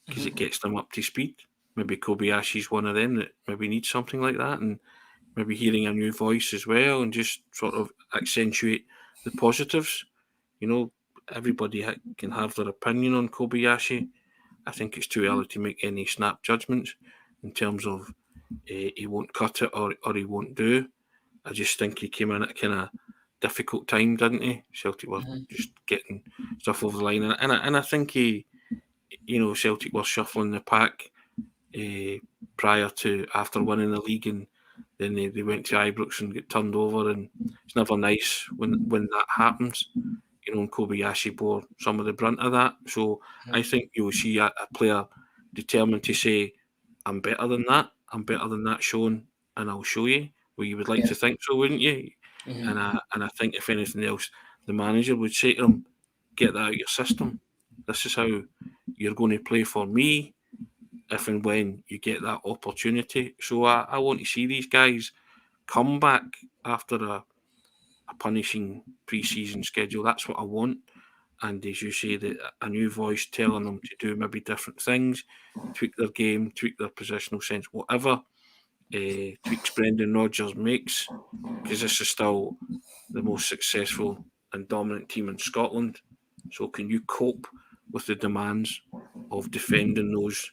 Speaker 2: because it gets them up to speed. Maybe Kobayashi's one of them that maybe needs something like that, and maybe hearing a new voice as well and just sort of accentuate the positives. Everybody can have their opinion on Kobayashi. I think it's too early to make any snap judgments in terms of he won't cut it or he won't do. I just think he came in at a kind of difficult time, didn't he? Celtic were just getting stuff over the line, and I think Celtic were shuffling the pack prior to after winning the league, and then they went to Ibrox and get turned over, and it's never nice when that happens. And Kobayashi bore some of the brunt of that. So I think you'll see a player determined to say, I'm better than that shown, and I'll show you. Well, you would like to think so, wouldn't you? And I think if anything else, the manager would say to him, get that out of your system. This is how you're going to play for me if and when you get that opportunity. So I want to see these guys come back after a punishing pre-season schedule. That's what I want. And as you say, that a new voice telling them to do maybe different things, tweak their game, tweak their positional sense, whatever tweaks Brendan Rodgers makes, because this is still the most successful and dominant team in Scotland. So can you cope with the demands of defending those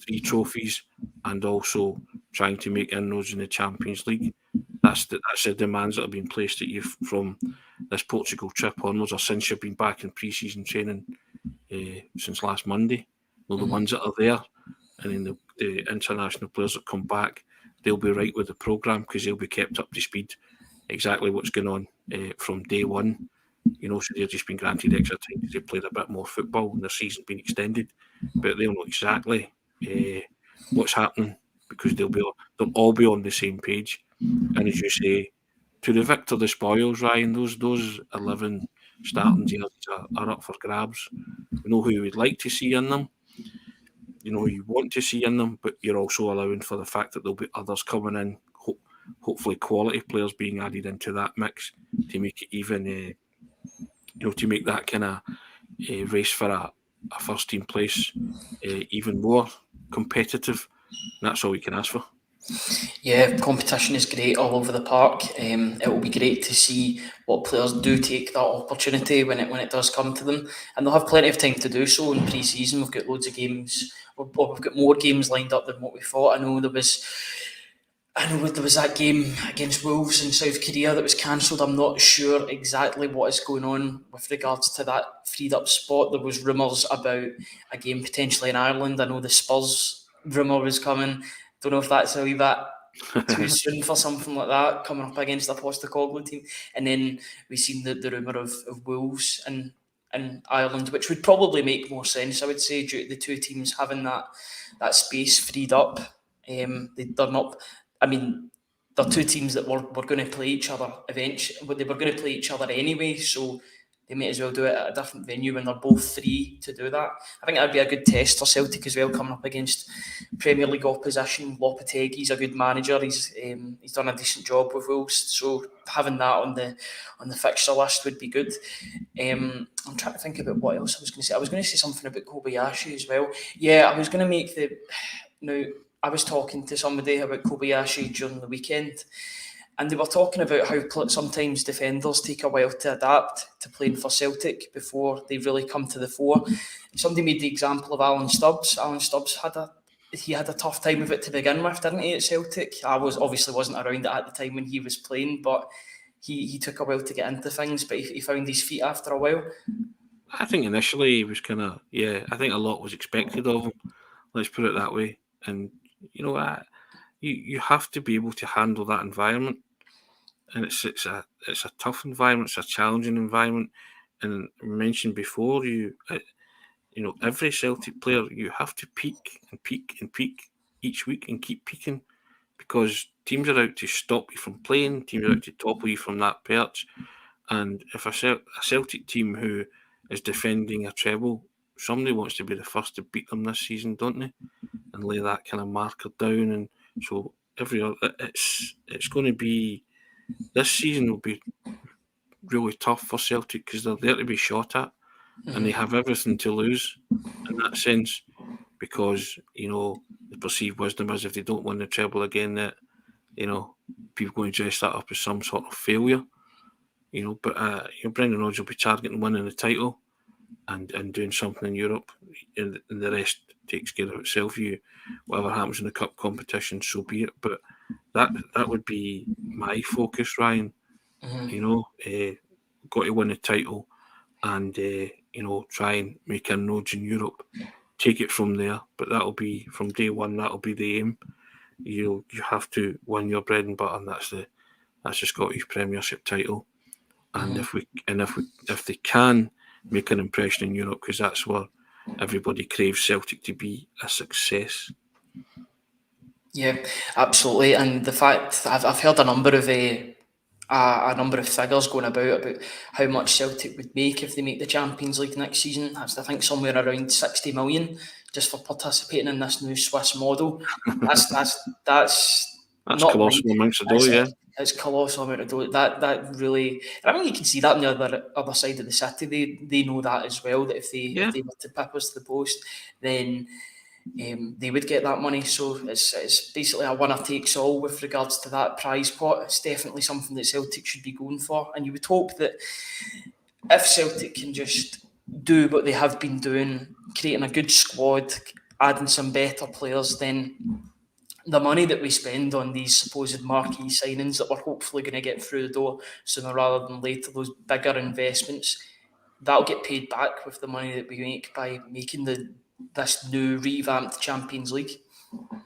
Speaker 2: 3 trophies and also trying to make inroads in the Champions League? That's the demands that have been placed at you from this Portugal trip onwards, or since you've been back in pre-season training since last Monday. Well, the ones that are there, and then the international players that come back, they'll be right with the programme because they'll be kept up to speed exactly what's going on from day one. So they've just been granted extra time because they've played a bit more football and their season's been extended, but they'll know exactly what's happening because they'll all be on the same page. And as you say, to the victor the spoils, Ryan. Those 11 starting jerseys are up for grabs. You know who you would like to see in them. You know who you want to see in them, but you're also allowing for the fact that there'll be others coming in, hopefully quality players being added into that mix to make it even, to make that kind of race for a first team place even more competitive. And that's all we can ask for.
Speaker 1: Yeah, competition is great all over the park. It will be great to see what players do take that opportunity when it does come to them, and they'll have plenty of time to do so in pre-season. We've got loads of games. We've got more games lined up than what we thought. I know there was that game against Wolves in South Korea that was cancelled. I'm not sure exactly what is going on with regards to that freed up spot. There was rumours about a game potentially in Ireland. I know the Spurs rumour was coming. Don't know if that's a wee bit too soon for something like that coming up against a Postecoglou team. And then we've seen the rumour of Wolves, and in Ireland, which would probably make more sense, I would say, due to the two teams having that space freed up. They're not. I mean, they're two teams that were going to play each other eventually, but they were going to play each other anyway, so they may as well do it at a different venue when they're both free to do that. I think that'd be a good test for Celtic as well, coming up against Premier League opposition. Lopetegui's a good manager. He's done a decent job with Wolves, so having that on the fixture list would be good. I'm trying to think about what else I was going to say. I was going to say something about Kobayashi as well. Yeah, I was going to make the... Now, I was talking to somebody about Kobayashi during the weekend, and they were talking about how sometimes defenders take a while to adapt to playing for Celtic before they really come to the fore. Somebody made the example of Alan Stubbs. Alan Stubbs had a tough time of it to begin with, didn't he, at Celtic? I wasn't around at the time when he was playing, but he took a while to get into things, but he found his feet after a while.
Speaker 2: I think initially he was kind of, I think a lot was expected of him. Let's put it that way. And, you have to be able to handle that environment. And it's a tough environment, it's a challenging environment. And I mentioned before, every Celtic player, you have to peak and peak and peak each week and keep peaking, because teams are out to stop you from playing, teams are out to topple you from that perch. And if a Celtic team who is defending a treble, somebody wants to be the first to beat them this season, don't they? And lay that kind of marker down. And so it's going to be, this season will be really tough for Celtic because they're there to be shot at, and they have everything to lose in that sense, because the perceived wisdom is if they don't win the treble again, that people going to dress that up as some sort of failure. But Brendan Rodgers will be targeting winning the title and doing something in Europe, and the rest takes care of itself. Whatever happens in the cup competition, so be it. But that would be my focus, Ryan. Got to win the title and try and make inroads in Europe. Take it from there, but that'll be from day one. That'll be the aim. You have to win your bread and butter, and that's the Scottish Premiership title. And if they can make an impression in Europe, because that's where everybody craves Celtic to be a success.
Speaker 1: Yeah, absolutely. And the fact I've heard a number of figures going about how much Celtic would make if they make the Champions League next season. I think somewhere around 60 million just for participating in this new Swiss model. That's not
Speaker 2: colossal amounts of dough, yeah.
Speaker 1: It's colossal amount of dough. That really, I mean, you can see that on the other side of the city. They know that as well. That if they were to pip us to the post, then they would get that money. So it's basically a winner takes all with regards to that prize pot. It's definitely something that Celtic should be going for, and you would hope that if Celtic can just do what they have been doing, creating a good squad, adding some better players, then the money that we spend on these supposed marquee signings that we're hopefully going to get through the door sooner rather than later, those bigger investments, that'll get paid back with the money that we make by making this new revamped Champions League.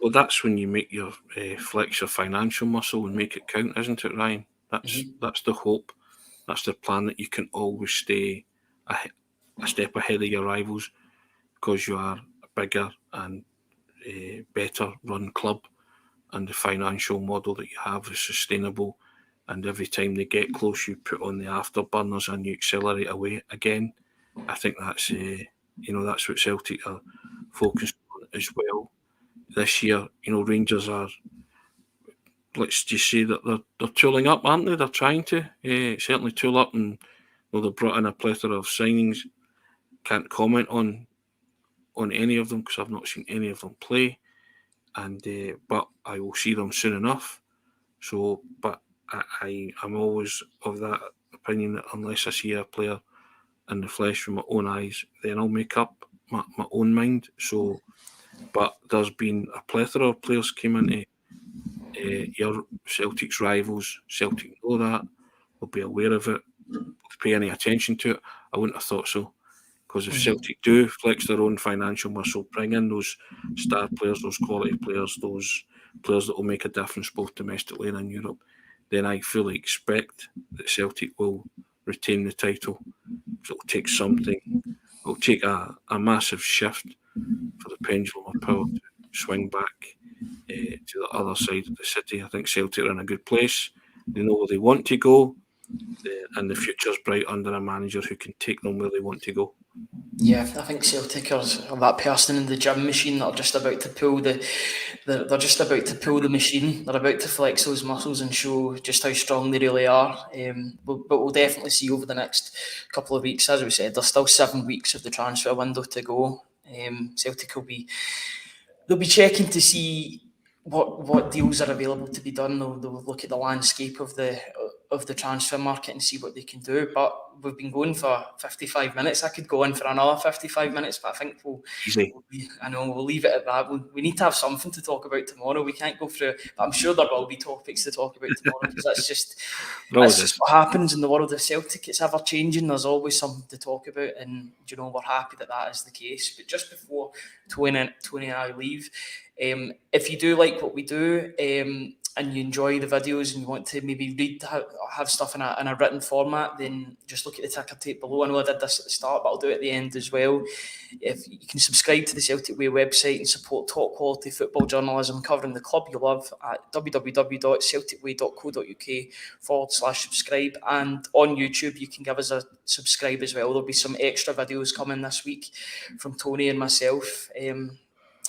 Speaker 2: Well, that's when you make your flex your financial muscle and make it count, isn't it, Ryan? That's the hope. That's the plan, that you can always stay a step ahead of your rivals because you are a bigger and better run club, and the financial model that you have is sustainable, and every time they get close you put on the afterburners and you accelerate away again. I think that's that's what Celtic are focused on as well this year. Rangers are, let's just say that they're tooling up, aren't they? They're trying to certainly tool up, and they've brought in a plethora of signings. Can't comment on any of them because I've not seen any of them play, and but I will see them soon enough. So, but I'm always of that opinion that unless I see a player in the flesh with my own eyes, then I'll make up my own mind. So, but there's been a plethora of players came into your Celtic's rivals. Celtic know that, they'll be aware of it. Will they pay any attention to it? I wouldn't have thought so. Because if Celtic do flex their own financial muscle, bring in those star players, those quality players, those players that will make a difference both domestically and in Europe, then I fully expect that Celtic will retain the title. So it'll take something. It'll take a massive shift for the pendulum of power to swing back to the other side of the city. I think Celtic are in a good place. They know where they want to go, and the future's bright under a manager who can take them where they want to go.
Speaker 1: Yeah, I think Celtic are that person in the gym machine that are just about to pull they're just about to pull the machine. They're about to flex those muscles and show just how strong they really are. But we'll definitely see over the next couple of weeks. As we said, there's still 7 weeks of the transfer window to go. Celtic they'll be checking to see what deals are available to be done. They'll look at the landscape of the transfer market and see what they can do. But we've been going for 55 minutes. I could go in for another 55 minutes, but I think we'll leave it at that. We need to have something to talk about tomorrow. We can't go through, but I'm sure there will be topics to talk about tomorrow, because that's just what happens in the world of Celtic. It's ever changing. There's always something to talk about, and we're happy that is the case. But just before Tony and I leave, if you do like what we do, and you enjoy the videos and you want to maybe have stuff in a written format, then just look at the ticker tape below. I know I did this at the start, but I'll do it at the end as well. If you can subscribe to the Celtic Way website and support top quality football journalism covering the club you love at www.celticway.co.uk/subscribe. And on YouTube, you can give us a subscribe as well. There'll be some extra videos coming this week from Tony and myself.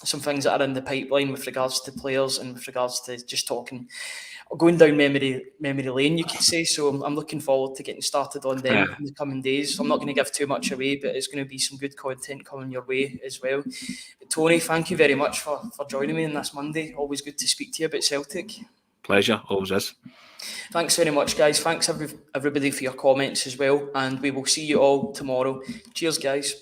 Speaker 1: Some things that are in the pipeline with regards to players and with regards to just going down memory lane, you could say. So I'm looking forward to getting started on them in the coming days. I'm not going to give too much away, but it's going to be some good content coming your way as well. But Tony, thank you very much for joining me on this Monday. Always good to speak to you about Celtic.
Speaker 2: Pleasure, always is.
Speaker 1: Thanks very much, guys. Thanks everybody for your comments as well, and we will see you all tomorrow. Cheers, guys.